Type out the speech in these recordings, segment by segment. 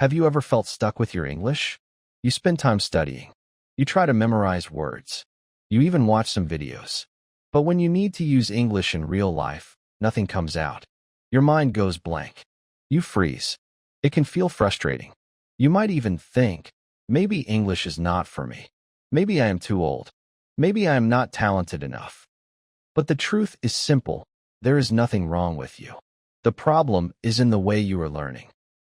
Have you ever felt stuck with your English? You spend time studying. You try to memorize words. You even watch some videos. But when you need to use English in real life, nothing comes out. Your mind goes blank. You freeze. It can feel frustrating. You might even think, maybe English is not for me. Maybe I am too old. Maybe I am not talented enough. But the truth is simple. There is nothing wrong with you. The problem is in the way you are learning.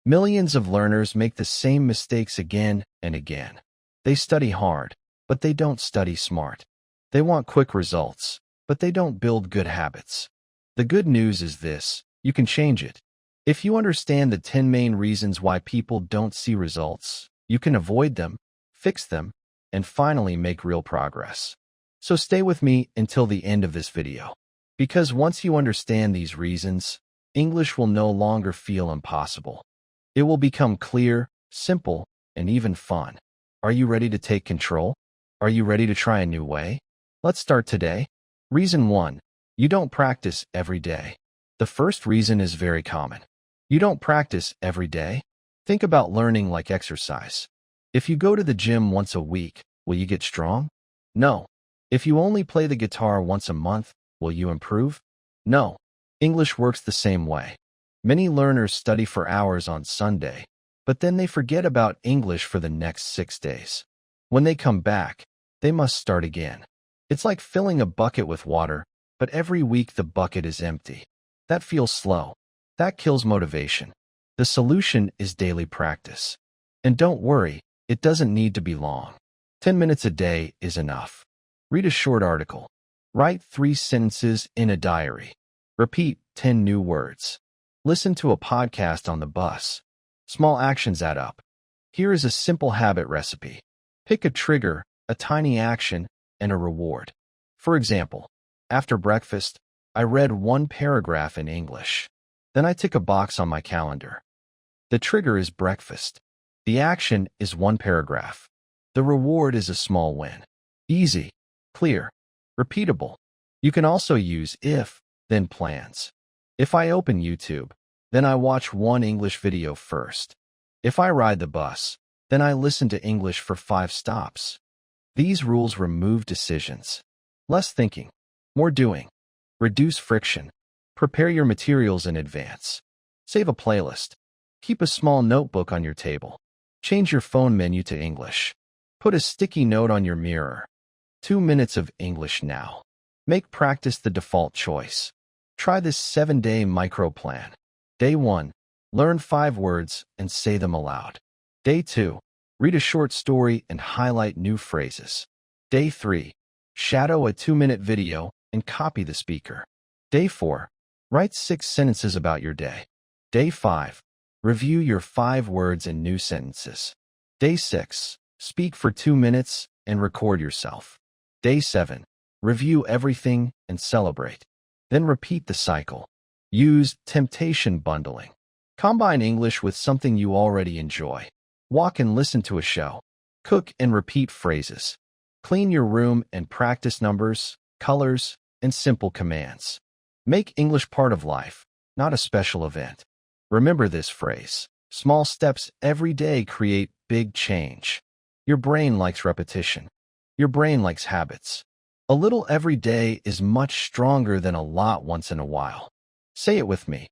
Millions of learners make the same mistakes again and again. They study hard, but they don't study smart. They want quick results, but they don't build good habits. The good news is this: you can change it. If you understand the 10 main reasons why people don't see results, you can avoid them, fix them, and finally make real progress. So stay with me until the end of this video. Because once you understand these reasons, English will no longer feel impossible. It will become clear, simple, and even fun. Are you ready to take control? Are you ready to try a new way? Let's start today. Reason 1. You don't practice every day. The first reason is very common. You don't practice every day. Think about learning like exercise. If you go to the gym once a week, will you get strong? No. If you only play the guitar once a month, will you improve? No. English works the same way. Many learners study for hours on Sunday, but then they forget about English for the next 6 days. When they come back, they must start again. It's like filling a bucket with water, but every week the bucket is empty. That feels slow. That kills motivation. The solution is daily practice. And don't worry, it doesn't need to be long. 10 minutes a day is enough. Read a short article. Write 3 sentences in a diary. Repeat 10 new words. Listen to a podcast on the bus. Small actions add up. Here is a simple habit recipe. Pick a trigger, a tiny action, and a reward. For example, after breakfast, I read 1 paragraph in English. Then I tick a box on my calendar. The trigger is breakfast. The action is 1 paragraph. The reward is a small win. Easy, clear, repeatable. You can also use if, then plans. If I open YouTube, then I watch 1 English video first. If I ride the bus, then I listen to English for 5 stops. These rules remove decisions. Less thinking, more doing. Reduce friction. Prepare your materials in advance. Save a playlist. Keep a small notebook on your table. Change your phone menu to English. Put a sticky note on your mirror. 2 minutes of English now. Make practice the default choice. Try this 7-day micro plan. Day 1. Learn 5 words and say them aloud. Day 2. Read a short story and highlight new phrases. Day 3. Shadow a 2-minute video and copy the speaker. Day 4. Write 6 sentences about your day. Day 5. Review your 5 words and new sentences. Day 6. Speak for 2 minutes and record yourself. Day 7. Review everything and celebrate. Then repeat the cycle. Use temptation bundling. Combine English with something you already enjoy. Walk and listen to a show. Cook and repeat phrases. Clean your room and practice numbers, colors, and simple commands. Make English part of life, not a special event. Remember this phrase: small steps every day create big change. Your brain likes repetition. Your brain likes habits. A little every day is much stronger than a lot once in a while. Say it with me.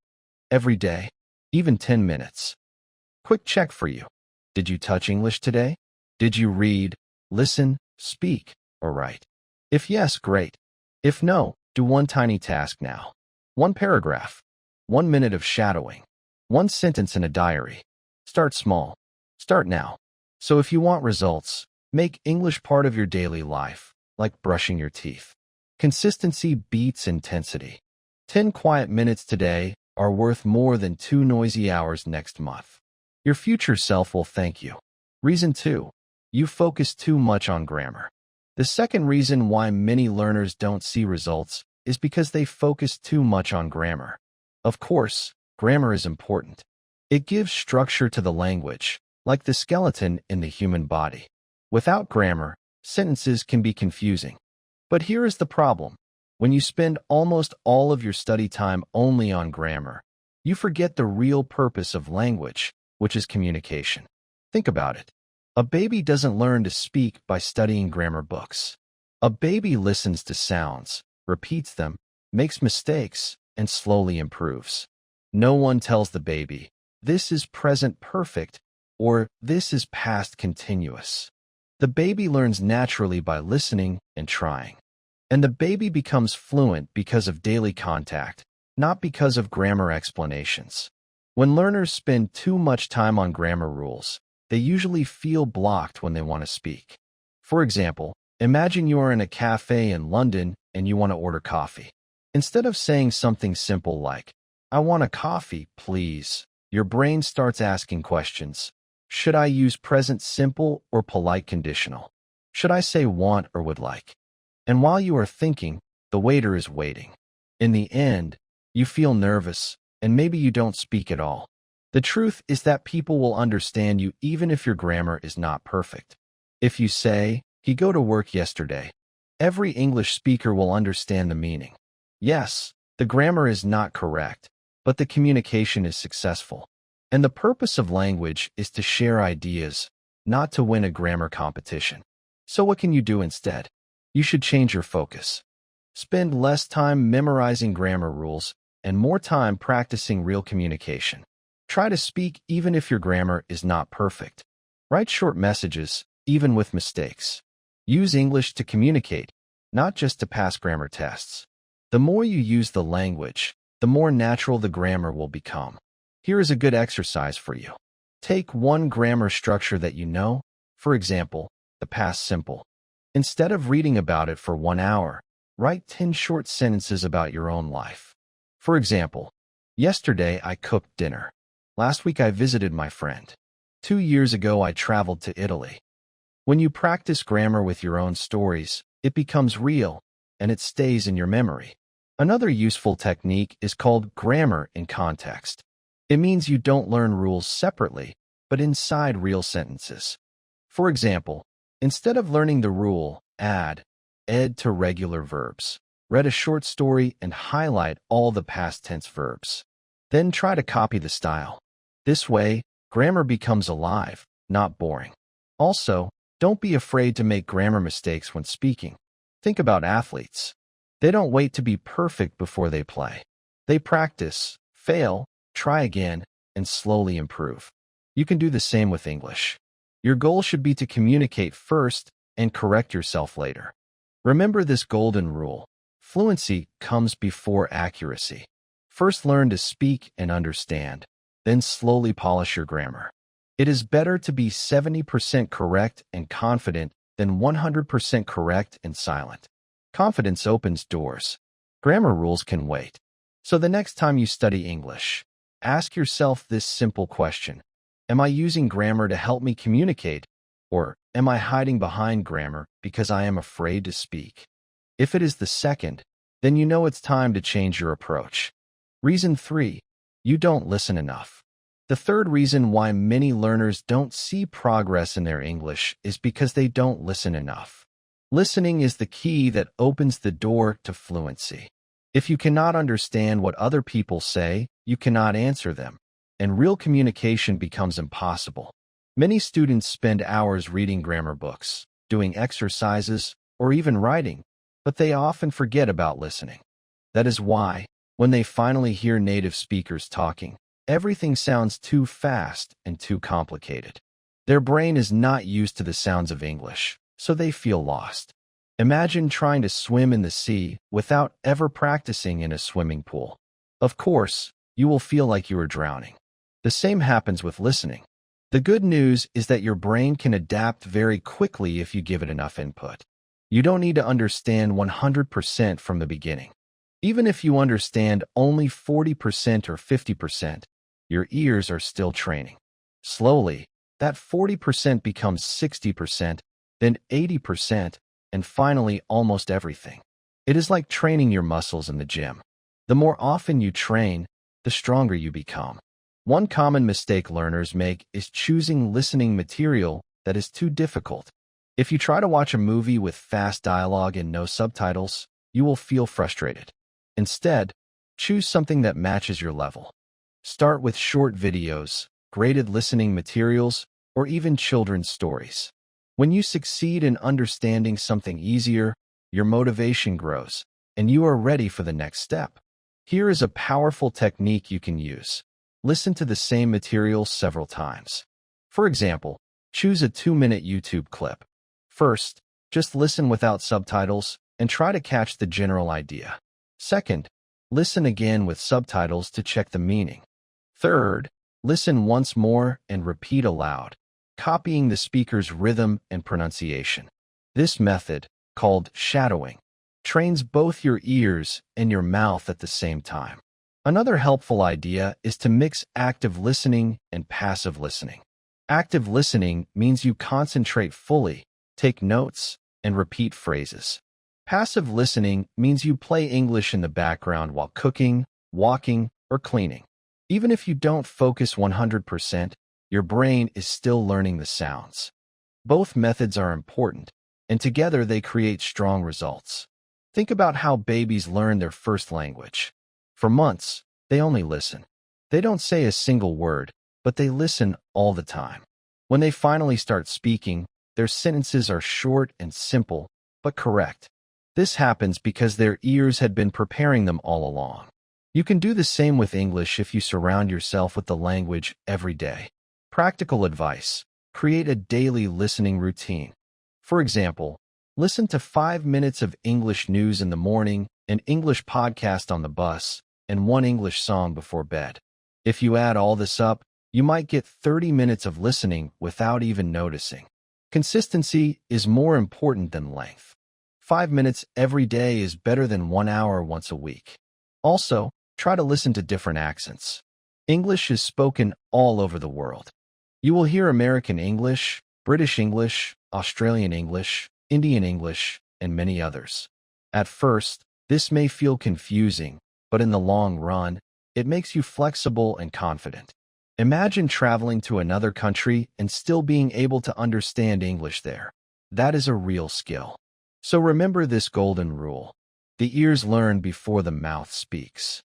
Every day, even 10 minutes. Quick check for you. Did you touch English today? Did you read, listen, speak, or write? If yes, great. If no, do 1 tiny task now. 1 paragraph. 1 minute of shadowing. 1 sentence in a diary. Start small. Start now. So if you want results, make English part of your daily life, like brushing your teeth. Consistency beats intensity. 10 quiet minutes today are worth more than 2 noisy hours next month. Your future self will thank you. Reason 2. You focus too much on grammar. The second reason why many learners don't see results is because they focus too much on grammar. Of course, grammar is important. It gives structure to the language, like the skeleton in the human body. Without grammar, sentences can be confusing. But here is the problem. When you spend almost all of your study time only on grammar, you forget the real purpose of language, which is communication. Think about it. A baby doesn't learn to speak by studying grammar books. A baby listens to sounds, repeats them, makes mistakes, and slowly improves. No one tells the baby, "This is present perfect," or "This is past continuous." The baby learns naturally by listening and trying. And the baby becomes fluent because of daily contact, not because of grammar explanations. When learners spend too much time on grammar rules, they usually feel blocked when they want to speak. For example, imagine you are in a cafe in London and you want to order coffee. Instead of saying something simple like, "I want a coffee, please," your brain starts asking questions. Should I use present simple or polite conditional? Should I say want or would like? And while you are thinking, the waiter is waiting. In the end, you feel nervous, and maybe you don't speak at all. The truth is that people will understand you even if your grammar is not perfect. If you say, "He go to work yesterday," every English speaker will understand the meaning. Yes, the grammar is not correct, but the communication is successful. And the purpose of language is to share ideas, not to win a grammar competition. So what can you do instead? You should change your focus. Spend less time memorizing grammar rules and more time practicing real communication. Try to speak even if your grammar is not perfect. Write short messages, even with mistakes. Use English to communicate, not just to pass grammar tests. The more you use the language, the more natural the grammar will become. Here is a good exercise for you. Take one grammar structure that you know, for example, the past simple. Instead of reading about it for 1 hour, write 10 short sentences about your own life. For example, yesterday I cooked dinner. Last week I visited my friend. 2 years ago I traveled to Italy. When you practice grammar with your own stories, it becomes real, and it stays in your memory. Another useful technique is called grammar in context. It means you don't learn rules separately, but inside real sentences. For example, instead of learning the rule, add ed to regular verbs. Read a short story and highlight all the past tense verbs. Then try to copy the style. This way, grammar becomes alive, not boring. Also, don't be afraid to make grammar mistakes when speaking. Think about athletes. They don't wait to be perfect before they play. They practice, fail, try again, and slowly improve. You can do the same with English. Your goal should be to communicate first and correct yourself later. Remember this golden rule. Fluency comes before accuracy. First learn to speak and understand, then slowly polish your grammar. It is better to be 70% correct and confident than 100% correct and silent. Confidence opens doors. Grammar rules can wait. So the next time you study English, ask yourself this simple question. Am I using grammar to help me communicate? Or am I hiding behind grammar because I am afraid to speak? If it is the second, then you know it's time to change your approach. Reason 3. You don't listen enough. The third reason why many learners don't see progress in their English is because they don't listen enough. Listening is the key that opens the door to fluency. If you cannot understand what other people say, you cannot answer them, and real communication becomes impossible. Many students spend hours reading grammar books, doing exercises, or even writing, but they often forget about listening. That is why, when they finally hear native speakers talking, everything sounds too fast and too complicated. Their brain is not used to the sounds of English, so they feel lost. Imagine trying to swim in the sea without ever practicing in a swimming pool. Of course, you will feel like you are drowning. The same happens with listening. The good news is that your brain can adapt very quickly if you give it enough input. You don't need to understand 100% from the beginning. Even if you understand only 40% or 50%, your ears are still training. Slowly, that 40% becomes 60%, then 80%, and finally almost everything. It is like training your muscles in the gym. The more often you train, the stronger you become. One common mistake learners make is choosing listening material that is too difficult. If you try to watch a movie with fast dialogue and no subtitles, you will feel frustrated. Instead, choose something that matches your level. Start with short videos, graded listening materials, or even children's stories. When you succeed in understanding something easier, your motivation grows, and you are ready for the next step. Here is a powerful technique you can use. Listen to the same material several times. For example, choose a 2-minute YouTube clip. First, just listen without subtitles and try to catch the general idea. Second, listen again with subtitles to check the meaning. Third, listen once more and repeat aloud, copying the speaker's rhythm and pronunciation. This method, called shadowing, trains both your ears and your mouth at the same time. Another helpful idea is to mix active listening and passive listening. Active listening means you concentrate fully, take notes, and repeat phrases. Passive listening means you play English in the background while cooking, walking, or cleaning. Even if you don't focus 100%, your brain is still learning the sounds. Both methods are important, and together they create strong results. Think about how babies learn their first language. For months, they only listen. They don't say a single word, but they listen all the time. When they finally start speaking, their sentences are short and simple, but correct. This happens because their ears had been preparing them all along. You can do the same with English if you surround yourself with the language every day. Practical advice: create a daily listening routine. For example, listen to 5 minutes of English news in the morning, an English podcast on the bus, and one English song before bed. If you add all this up, you might get 30 minutes of listening without even noticing. Consistency is more important than length. 5 minutes every day is better than 1 hour once a week. Also, try to listen to different accents. English is spoken all over the world. You will hear American English, British English, Australian English, Indian English, and many others. At first, this may feel confusing, but in the long run, it makes you flexible and confident. Imagine traveling to another country and still being able to understand English there. That is a real skill. So remember this golden rule: the ears learn before the mouth speaks.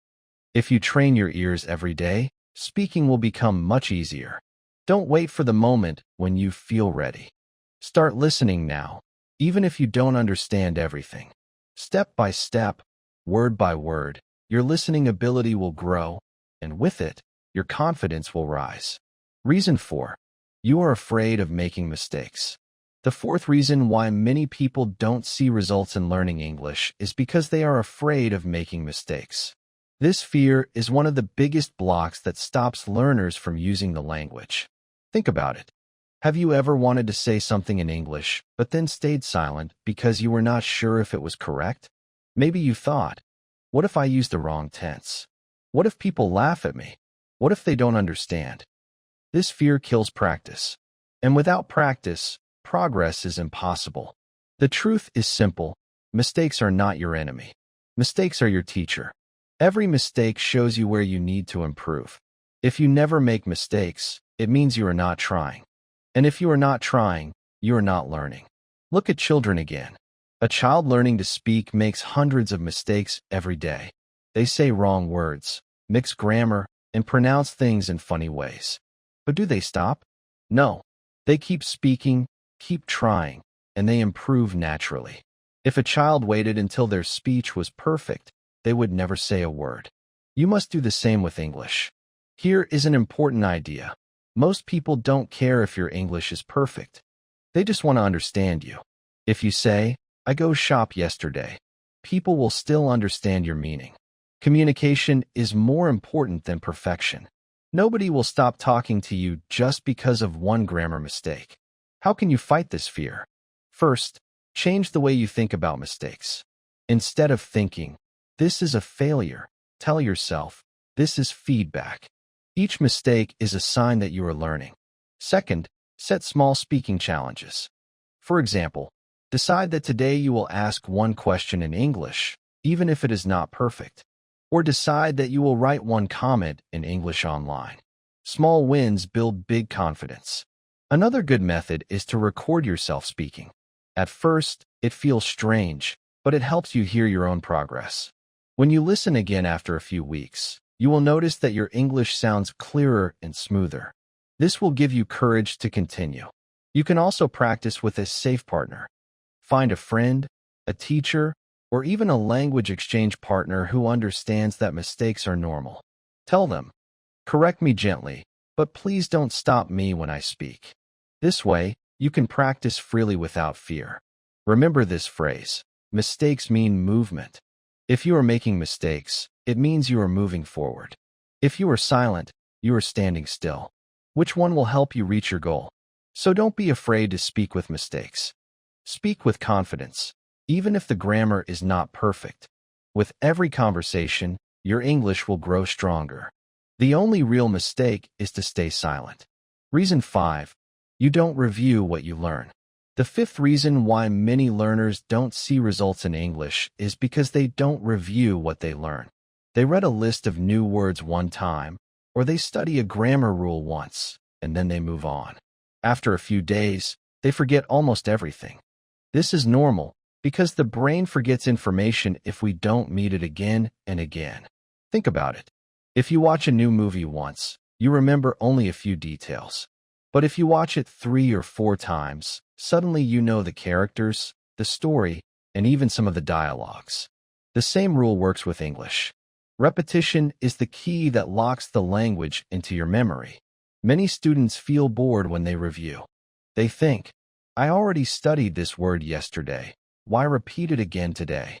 If you train your ears every day, speaking will become much easier. Don't wait for the moment when you feel ready. Start listening now, even if you don't understand everything. Step by step, word by word, your listening ability will grow, and with it, your confidence will rise. Reason 4. You are afraid of making mistakes. The fourth reason why many people don't see results in learning English is because they are afraid of making mistakes. This fear is one of the biggest blocks that stops learners from using the language. Think about it. Have you ever wanted to say something in English, but then stayed silent because you were not sure if it was correct? Maybe you thought, what if I use the wrong tense? What if people laugh at me? What if they don't understand? This fear kills practice. And without practice, progress is impossible. The truth is simple: mistakes are not your enemy. Mistakes are your teacher. Every mistake shows you where you need to improve. If you never make mistakes, it means you are not trying. And if you are not trying, you are not learning. Look at children again. A child learning to speak makes hundreds of mistakes every day. They say wrong words, mix grammar, and pronounce things in funny ways. But do they stop? No. They keep speaking, keep trying, and they improve naturally. If a child waited until their speech was perfect, they would never say a word. You must do the same with English. Here is an important idea. Most people don't care if your English is perfect. They just want to understand you. If you say, "I go shop yesterday," people will still understand your meaning. Communication is more important than perfection. Nobody will stop talking to you just because of one grammar mistake. How can you fight this fear? First, change the way you think about mistakes. Instead of thinking, "This is a failure," tell yourself, "This is feedback." Each mistake is a sign that you are learning. Second, set small speaking challenges. For example, decide that today you will ask one question in English, even if it is not perfect. Or decide that you will write one comment in English online. Small wins build big confidence. Another good method is to record yourself speaking. At first, it feels strange, but it helps you hear your own progress. When you listen again after a few weeks, you will notice that your English sounds clearer and smoother. This will give you courage to continue. You can also practice with a safe partner. Find a friend, a teacher, or even a language exchange partner who understands that mistakes are normal. Tell them, "Correct me gently, but please don't stop me when I speak." This way, you can practice freely without fear. Remember this phrase: mistakes mean movement. If you are making mistakes, it means you are moving forward. If you are silent, you are standing still. Which one will help you reach your goal? So don't be afraid to speak with mistakes. Speak with confidence, even if the grammar is not perfect. With every conversation, your English will grow stronger. The only real mistake is to stay silent. Reason 5. You don't review what you learn. The fifth reason why many learners don't see results in English is because they don't review what they learn. They read a list of new words one time, or they study a grammar rule once, and then they move on. After a few days, they forget almost everything. This is normal because the brain forgets information if we don't meet it again and again. Think about it. If you watch a new movie once, you remember only a few details. But if you watch it 3 or 4 times, suddenly you know the characters, the story, and even some of the dialogues. The same rule works with English. Repetition is the key that locks the language into your memory. Many students feel bored when they review. They think, "I already studied this word yesterday. Why repeat it again today?"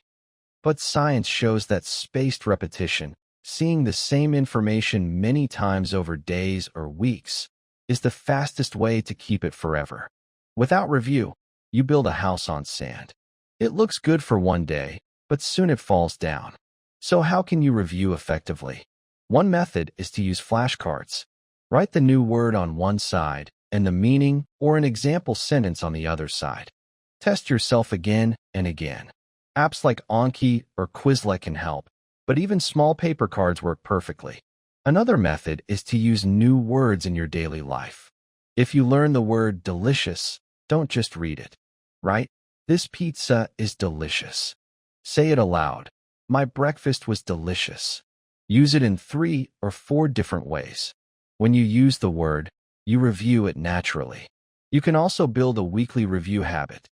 But science shows that spaced repetition, seeing the same information many times over days or weeks, is the fastest way to keep it forever. Without review, you build a house on sand. It looks good for one day, but soon it falls down. So how can you review effectively? One method is to use flashcards. Write the new word on one side and the meaning or an example sentence on the other side. Test yourself again and again. Apps like Anki or Quizlet can help, but even small paper cards work perfectly. Another method is to use new words in your daily life. If you learn the word delicious, don't just read it. Right? This pizza is delicious. Say it aloud. My breakfast was delicious. Use it in 3 or 4 different ways. When you use the word, you review it naturally. You can also build a weekly review habit.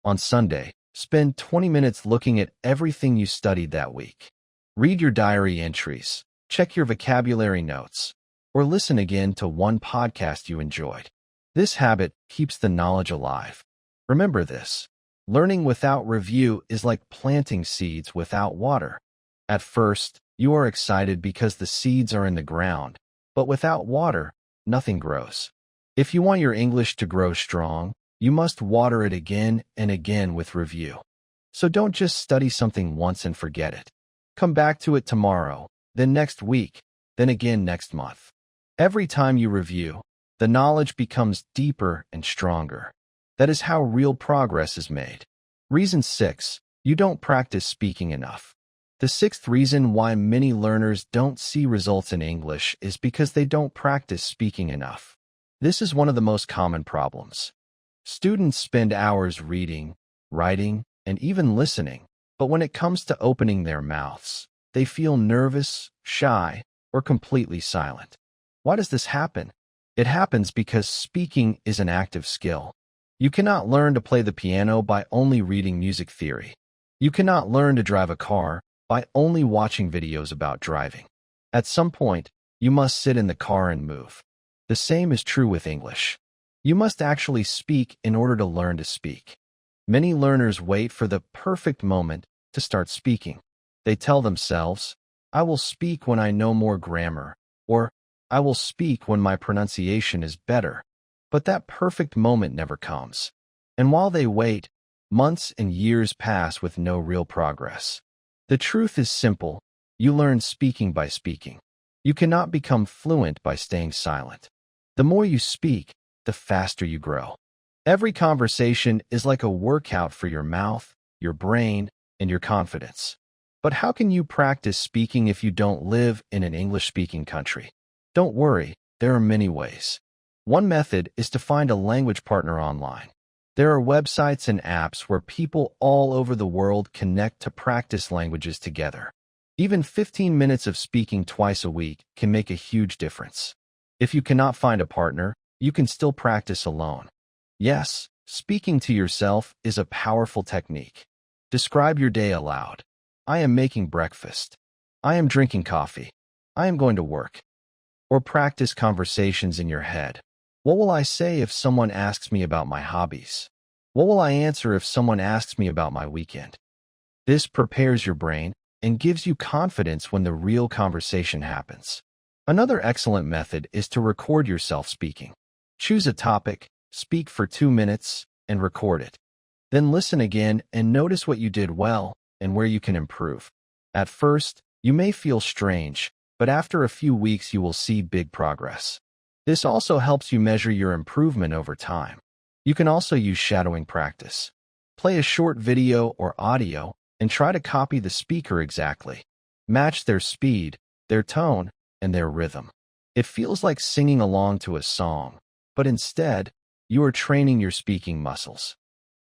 On Sunday, spend 20 minutes looking at everything you studied that week. Read your diary entries, check your vocabulary notes, or listen again to one podcast you enjoyed. This habit keeps the knowledge alive. Remember this: learning without review is like planting seeds without water. At first, you are excited because the seeds are in the ground, but without water, nothing grows. If you want your English to grow strong, you must water it again and again with review. So don't just study something once and forget it. Come back to it tomorrow, then next week, then again next month. Every time you review, the knowledge becomes deeper and stronger. That is how real progress is made. Reason 6. You don't practice speaking enough. The sixth reason why many learners don't see results in English is because they don't practice speaking enough. This is one of the most common problems. Students spend hours reading, writing, and even listening, but when it comes to opening their mouths, they feel nervous, shy, or completely silent. Why does this happen? It happens because speaking is an active skill. You cannot learn to play the piano by only reading music theory. You cannot learn to drive a car by only watching videos about driving. At some point, you must sit in the car and move. The same is true with English. You must actually speak in order to learn to speak. Many learners wait for the perfect moment to start speaking. They tell themselves, "I will speak when I know more grammar," or "I will speak when my pronunciation is better." But that perfect moment never comes. And while they wait, months and years pass with no real progress. The truth is simple: you learn speaking by speaking. You cannot become fluent by staying silent. The more you speak, the faster you grow. Every conversation is like a workout for your mouth, your brain, and your confidence. But how can you practice speaking if you don't live in an English-speaking country? Don't worry, there are many ways. One method is to find a language partner online. There are websites and apps where people all over the world connect to practice languages together. Even 15 minutes of speaking twice a week can make a huge difference. If you cannot find a partner, you can still practice alone. Yes, speaking to yourself is a powerful technique. Describe your day aloud. I am making breakfast. I am drinking coffee. I am going to work. Or practice conversations in your head. What will I say if someone asks me about my hobbies? What will I answer if someone asks me about my weekend? This prepares your brain and gives you confidence when the real conversation happens. Another excellent method is to record yourself speaking. Choose a topic, speak for 2 minutes, and record it. Then listen again and notice what you did well and where you can improve. At first, you may feel strange, but after a few weeks you will see big progress. This also helps you measure your improvement over time. You can also use shadowing practice. Play a short video or audio and try to copy the speaker exactly. Match their speed, their tone, and their rhythm. It feels like singing along to a song, but instead, you are training your speaking muscles.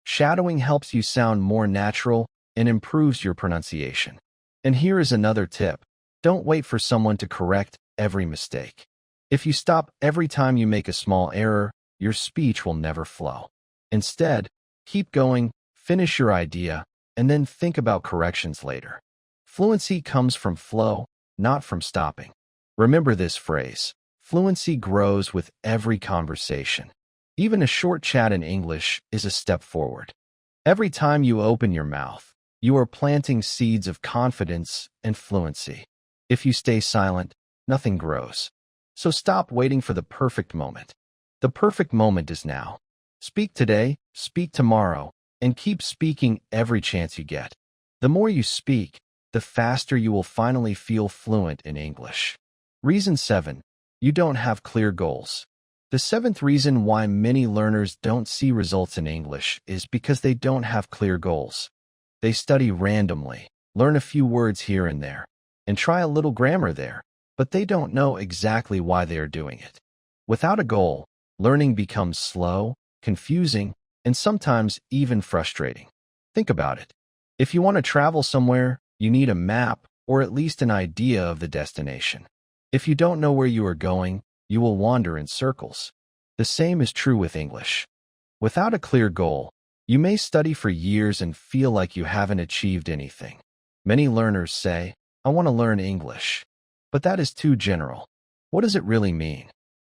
Shadowing helps you sound more natural and improves your pronunciation. And here is another tip. Don't wait for someone to correct every mistake. If you stop every time you make a small error, your speech will never flow. Instead, keep going, finish your idea, and then think about corrections later. Fluency comes from flow, not from stopping. Remember this phrase. Fluency grows with every conversation. Even a short chat in English is a step forward. Every time you open your mouth, you are planting seeds of confidence and fluency. If you stay silent, nothing grows. So stop waiting for the perfect moment. The perfect moment is now. Speak today, speak tomorrow, and keep speaking every chance you get. The more you speak, the faster you will finally feel fluent in English. Reason 7. You don't have clear goals. The 7th reason why many learners don't see results in English is because they don't have clear goals. They study randomly, learn a few words here and there, and try a little grammar there, but they don't know exactly why they are doing it. Without a goal, learning becomes slow, confusing, and sometimes even frustrating. Think about it. If you want to travel somewhere, you need a map or at least an idea of the destination. If you don't know where you are going, you will wander in circles. The same is true with English. Without a clear goal, you may study for years and feel like you haven't achieved anything. Many learners say, I want to learn English. But that is too general. What does it really mean?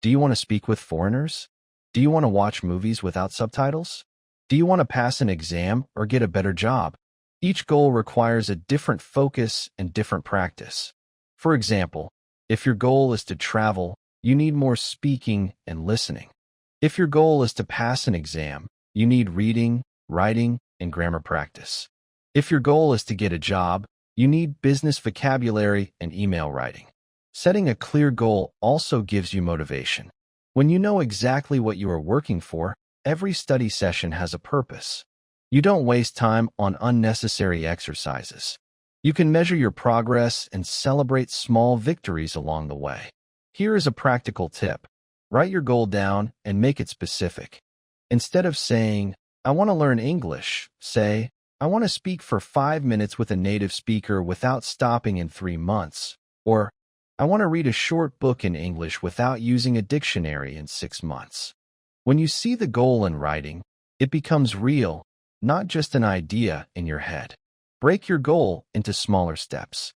Do you want to speak with foreigners? Do you want to watch movies without subtitles? Do you want to pass an exam or get a better job? Each goal requires a different focus and different practice. For example, if your goal is to travel, you need more speaking and listening. If your goal is to pass an exam, you need reading, writing, and grammar practice. If your goal is to get a job, you need business vocabulary and email writing. Setting a clear goal also gives you motivation. When you know exactly what you are working for, every study session has a purpose. You don't waste time on unnecessary exercises. You can measure your progress and celebrate small victories along the way. Here is a practical tip. Write your goal down and make it specific. Instead of saying, I want to learn English, say, I want to speak for 5 minutes with a native speaker without stopping in 3 months. Or, I want to read a short book in English without using a dictionary in 6 months. When you see the goal in writing, it becomes real, not just an idea in your head. Break your goal into smaller steps.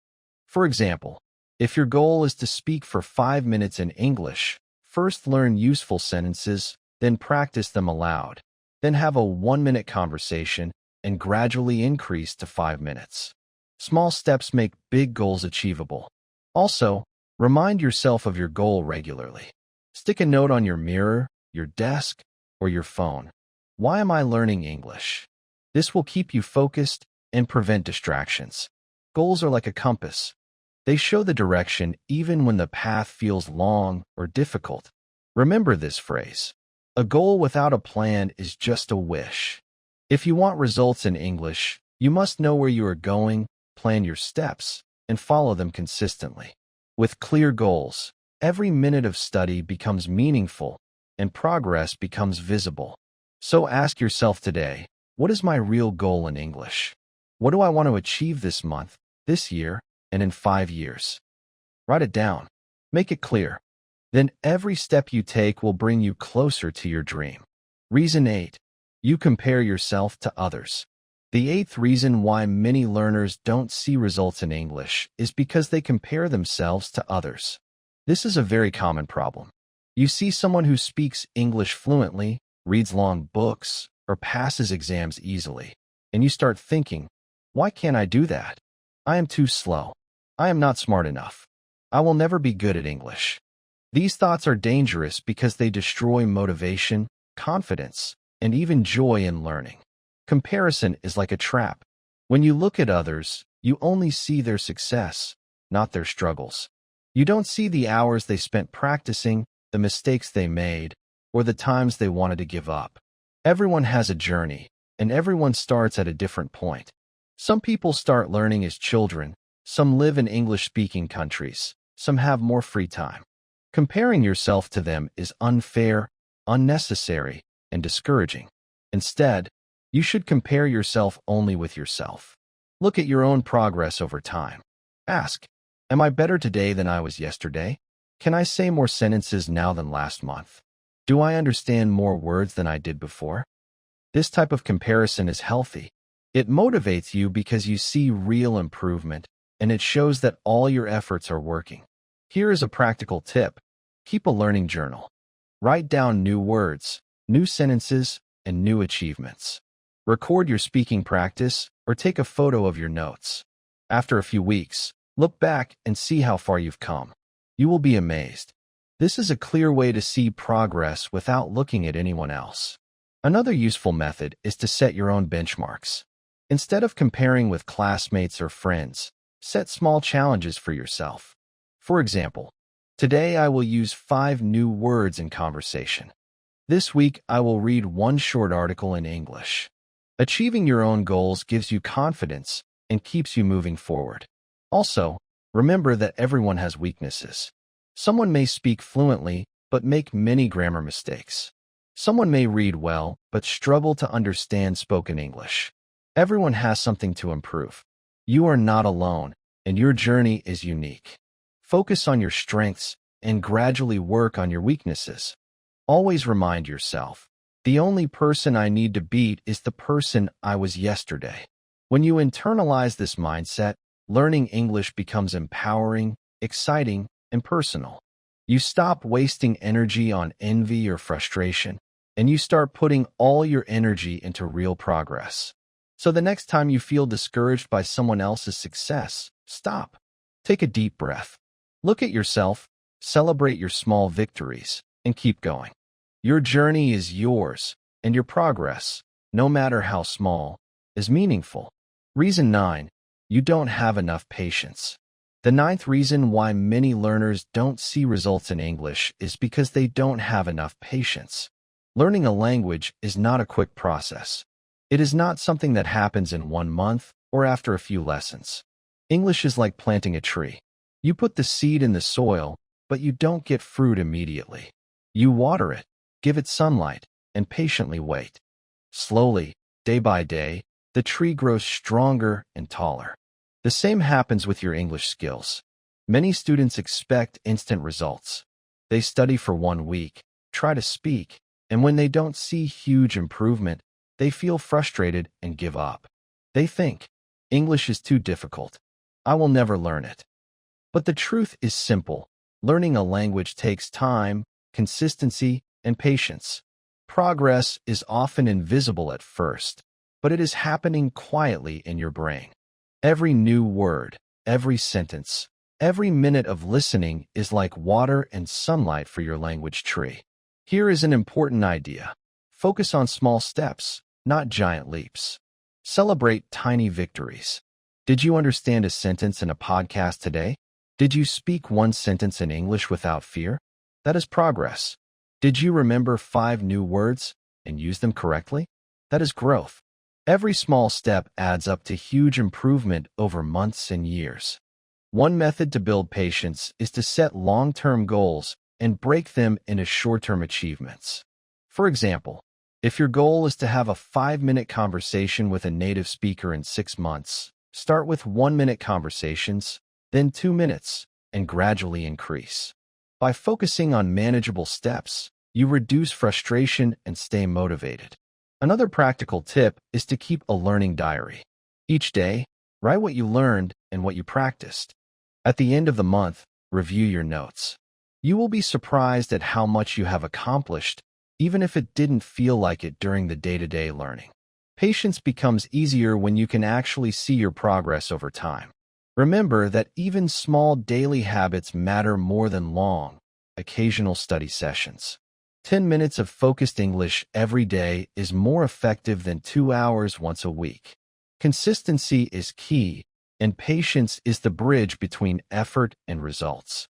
For example, if your goal is to speak for 5 minutes in English, first learn useful sentences, then practice them aloud. Then have a 1-minute conversation and gradually increase to 5 minutes. Small steps make big goals achievable. Also, remind yourself of your goal regularly. Stick a note on your mirror, your desk, or your phone. Why am I learning English? This will keep you focused and prevent distractions. Goals are like a compass. They show the direction even when the path feels long or difficult. Remember this phrase. A goal without a plan is just a wish. If you want results in English, you must know where you are going, plan your steps, and follow them consistently. With clear goals, every minute of study becomes meaningful and progress becomes visible. So ask yourself today, what is my real goal in English? What do I want to achieve this month, this year, and in 5 years? Write it down. Make it clear. then every step you take will bring you closer to your dream. Reason 8. You compare yourself to others. The eighth reason why many learners don't see results in English is because they compare themselves to others. This is a very common problem. You see someone who speaks English fluently, reads long books, or passes exams easily, and you start thinking, why can't I do that? I am too slow. I am not smart enough. I will never be good at English. These thoughts are dangerous because they destroy motivation, confidence, and even joy in learning. Comparison is like a trap. When you look at others, you only see their success, not their struggles. You don't see the hours they spent practicing, the mistakes they made, or the times they wanted to give up. Everyone has a journey, and everyone starts at a different point. Some people start learning as children, some live in English-speaking countries, some have more free time. Comparing yourself to them is unfair, unnecessary, and discouraging. Instead, you should compare yourself only with yourself. Look at your own progress over time. Ask, am I better today than I was yesterday? Can I say more sentences now than last month? Do I understand more words than I did before? This type of comparison is healthy. It motivates you because you see real improvement, and it shows that all your efforts are working. Here is a practical tip. Keep a learning journal. Write down new words, new sentences, and new achievements. Record your speaking practice or take a photo of your notes. After a few weeks, look back and see how far you've come. You will be amazed. This is a clear way to see progress without looking at anyone else. Another useful method is to set your own benchmarks. Instead of comparing with classmates or friends, set small challenges for yourself. For example, today I will use 5 new words in conversation. This week I will read 1 short article in English. Achieving your own goals gives you confidence and keeps you moving forward. Also, remember that everyone has weaknesses. Someone may speak fluently but make many grammar mistakes. Someone may read well but struggle to understand spoken English. Everyone has something to improve. You are not alone, and your journey is unique. Focus on your strengths and gradually work on your weaknesses. Always remind yourself, the only person I need to beat is the person I was yesterday. When you internalize this mindset, learning English becomes empowering, exciting, and personal. You stop wasting energy on envy or frustration, and you start putting all your energy into real progress. So the next time you feel discouraged by someone else's success, stop. Take a deep breath. Look at yourself, celebrate your small victories, and keep going. Your journey is yours, and your progress, no matter how small, is meaningful. Reason 9. You don't have enough patience. The 9th reason why many learners don't see results in English is because they don't have enough patience. Learning a language is not a quick process. It is not something that happens in 1 month or after a few lessons. English is like planting a tree. You put the seed in the soil, but you don't get fruit immediately. You water it, give it sunlight, and patiently wait. Slowly, day by day, the tree grows stronger and taller. The same happens with your English skills. Many students expect instant results. They study for 1 week, try to speak, and when they don't see huge improvement, they feel frustrated and give up. They think, English is too difficult. I will never learn it. But the truth is simple. Learning a language takes time, consistency, and patience. Progress is often invisible at first, but it is happening quietly in your brain. Every new word, every sentence, every minute of listening is like water and sunlight for your language tree. Here is an important idea. Focus on small steps, not giant leaps. Celebrate tiny victories. Did you understand a sentence in a podcast today? Did you speak 1 sentence in English without fear? That is progress. Did you remember 5 new words and use them correctly? That is growth. Every small step adds up to huge improvement over months and years. One method to build patience is to set long-term goals and break them into short-term achievements. For example, if your goal is to have a 5-minute conversation with a native speaker in 6 months, start with 1-minute conversations, then 2 minutes, and gradually increase. By focusing on manageable steps, you reduce frustration and stay motivated. Another practical tip is to keep a learning diary. Each day, write what you learned and what you practiced. At the end of the month, review your notes. You will be surprised at how much you have accomplished, even if it didn't feel like it during the day-to-day learning. Patience becomes easier when you can actually see your progress over time. Remember that even small daily habits matter more than long, occasional study sessions. 10 minutes of focused English every day is more effective than 2 hours once a week. Consistency is key, and patience is the bridge between effort and results.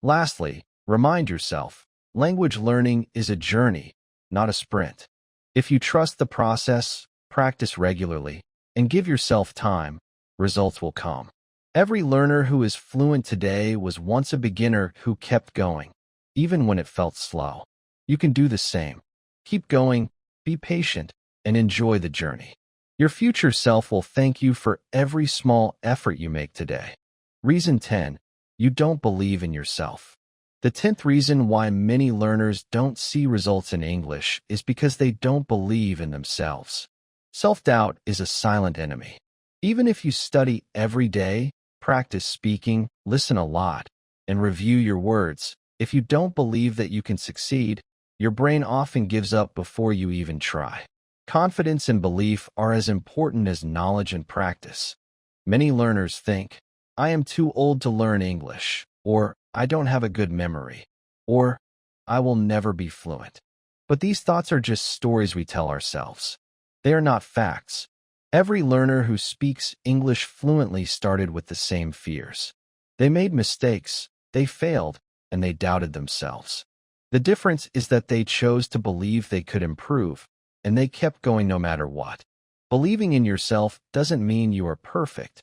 Lastly, remind yourself, language learning is a journey, not a sprint. If you trust the process, practice regularly, and give yourself time, results will come. Every learner who is fluent today was once a beginner who kept going, even when it felt slow. You can do the same. Keep going, be patient, and enjoy the journey. Your future self will thank you for every small effort you make today. Reason 10. You don't believe in yourself. The 10th reason why many learners don't see results in English is because they don't believe in themselves. Self-doubt is a silent enemy. Even if you study every day, practice speaking, listen a lot, and review your words, if you don't believe that you can succeed, your brain often gives up before you even try. Confidence and belief are as important as knowledge and practice. Many learners think, I am too old to learn English, or I don't have a good memory, or I will never be fluent. But these thoughts are just stories we tell ourselves. They are not facts. Every learner who speaks English fluently started with the same fears. They made mistakes, they failed, and they doubted themselves. The difference is that they chose to believe they could improve, and they kept going no matter what. Believing in yourself doesn't mean you are perfect.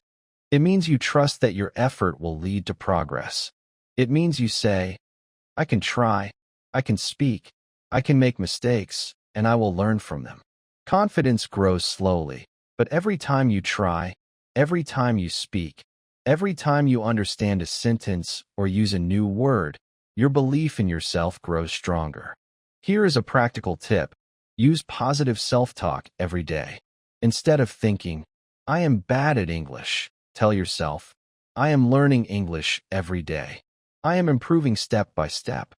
It means you trust that your effort will lead to progress. It means you say, I can try, I can speak, I can make mistakes, and I will learn from them. Confidence grows slowly, but every time you try, every time you speak, every time you understand a sentence or use a new word, your belief in yourself grows stronger. Here is a practical tip. Use positive self-talk every day. Instead of thinking, I am bad at English, tell yourself, I am learning English every day. I am improving step by step.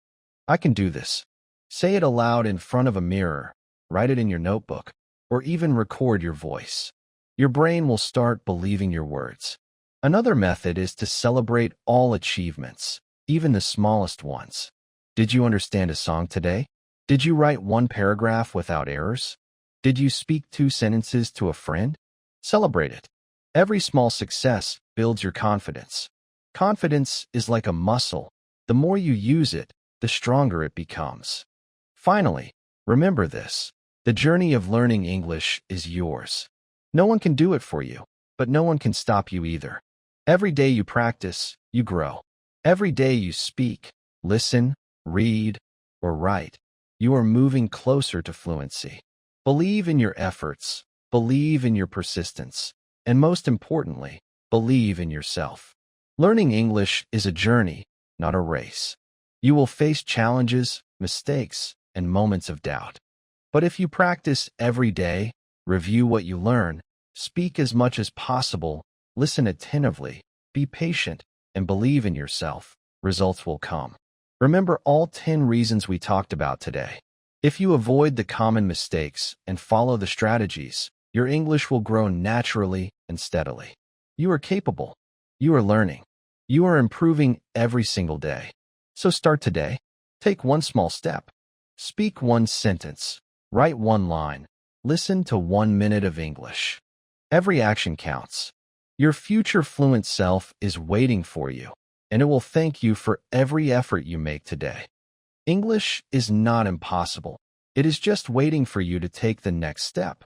I can do this. Say it aloud in front of a mirror, write it in your notebook, or even record your voice. Your brain will start believing your words. Another method is to celebrate all achievements, even the smallest ones. Did you understand a song today? Did you write one paragraph without errors? Did you speak 2 sentences to a friend? Celebrate it. Every small success builds your confidence. Confidence is like a muscle. The more you use it, the stronger it becomes. Finally, remember this. The journey of learning English is yours. No one can do it for you, but no one can stop you either. Every day you practice, you grow. Every day you speak, listen, read, or write, you are moving closer to fluency. Believe in your efforts, believe in your persistence, and most importantly, believe in yourself. Learning English is a journey, not a race. You will face challenges, mistakes, and moments of doubt. But if you practice every day, review what you learn, speak as much as possible, listen attentively, be patient, and believe in yourself, results will come. Remember all 10 reasons we talked about today. If you avoid the common mistakes and follow the strategies, your English will grow naturally and steadily. You are capable. You are learning. You are improving every single day. So start today. Take one small step. Speak one sentence. Write one line. Listen to 1 minute of English. Every action counts. Your future fluent self is waiting for you, and it will thank you for every effort you make today. English is not impossible. It is just waiting for you to take the next step.